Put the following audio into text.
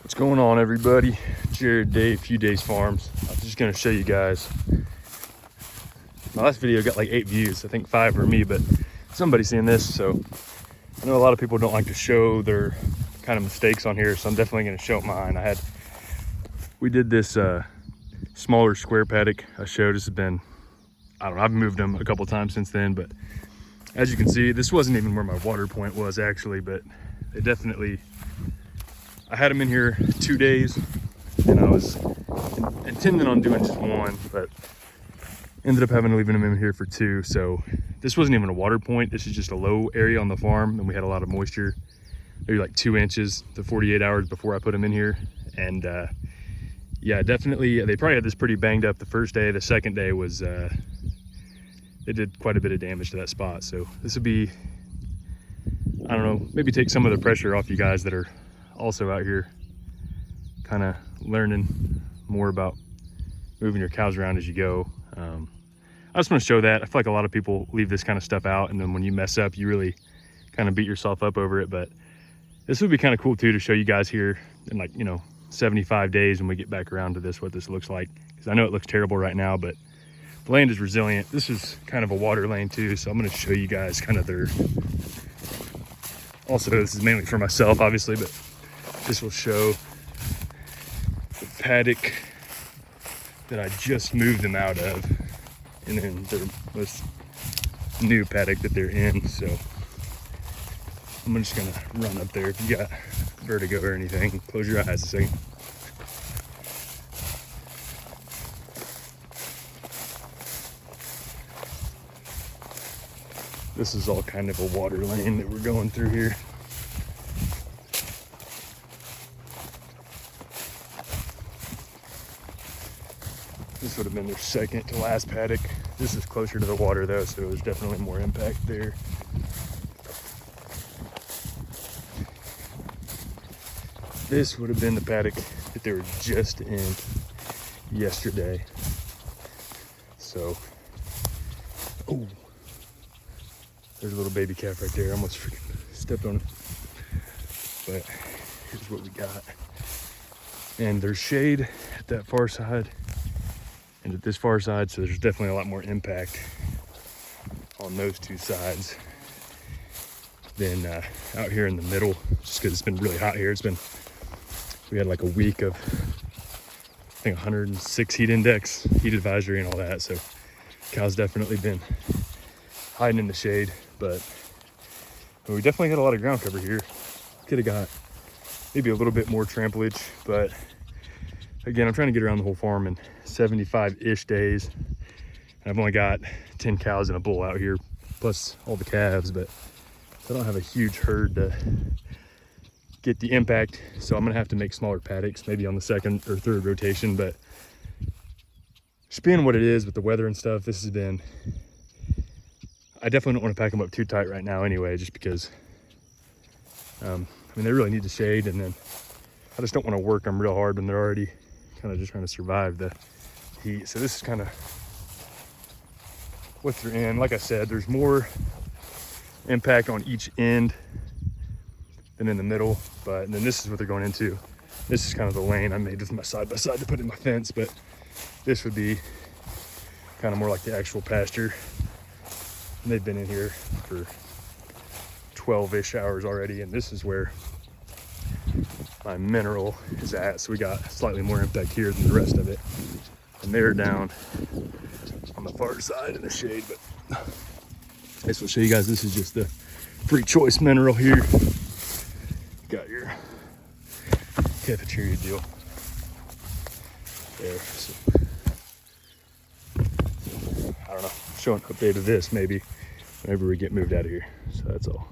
What's going on, everybody? Jared Day, Few Days Farms. I'm just gonna show you guys. My last video got like 8 views. I think 5 were me, but somebody's seeing this. So I know a lot of people don't like to show their kind of mistakes on here, so I'm definitely gonna show mine. We did this smaller square paddock. I showed this has been, I don't know, I've moved them a couple times since then, but as you can see, this wasn't even where my water point was actually, but they definitely, I had them in here 2 days and I was intending on doing just one, but ended up having to leave them in here for 2. So this wasn't even a water point. This is just a low area on the farm, and we had a lot of moisture, maybe like 2 inches to 48 hours before I put them in here. And yeah, definitely, they probably had this pretty banged up the first day. The second day was, they did quite a bit of damage to that spot. So this would be, I don't know, maybe take some of the pressure off you guys that are also out here kind of learning more about moving your cows around as you go. I just want to show that. I feel like a lot of people leave this kind of stuff out, and then when you mess up, you really kind of beat yourself up over it. But this would be kind of cool too, to show you guys here in, like, you know, 75 days when we get back around to this, what this looks like. Because I know it looks terrible right now, but the land is resilient. This is kind of a water lane too, so I'm going to show you guys kind of their, also this is mainly for myself obviously, but this will show the paddock that I just moved them out of, and then their most new paddock that they're in. So I'm just gonna run up there. If you got vertigo or anything, close your eyes a second. This is all kind of a water lane that we're going through here. This would have been their second to last paddock. This is closer to the water though, so there's definitely more impact there. This would have been the paddock that they were just in yesterday. So, oh, there's a little baby calf right there. I almost freaking stepped on it. But here's what we got. And there's shade at that far side and at this far side, so there's definitely a lot more impact on those 2 sides than out here in the middle, just because it's been really hot here. We had like a week of, I think, 106 heat index, heat advisory and all that, so cows definitely been hiding in the shade. But we definitely had a lot of ground cover here. Could have got maybe a little bit more tramplage, but again, I'm trying to get around the whole farm in 75-ish days. And I've only got 10 cows and a bull out here, plus all the calves, but I don't have a huge herd to get the impact. So I'm gonna have to make smaller paddocks, maybe on the 2nd or 3rd rotation. But just being what it is with the weather and stuff, this has been, I definitely don't want to pack them up too tight right now anyway, just because, I mean, they really need the shade, and then I just don't want to work them real hard when they're already kind of just trying to survive the heat. So this is kind of what they're in. Like I said, there's more impact on each end than in the middle, but and then this is what they're going into. This is kind of the lane I made with my side-by-side to put in my fence, but this would be kind of more like the actual pasture. And they've been in here for 12-ish hours already, and this is where my mineral is at. So we got slightly more impact here than the rest of it, and they're down on the far side in the shade. But this will show you guys, this is just the free choice mineral here. Got your cafeteria deal there. So, I don't know, show an update of this maybe whenever we get moved out of here. So that's all.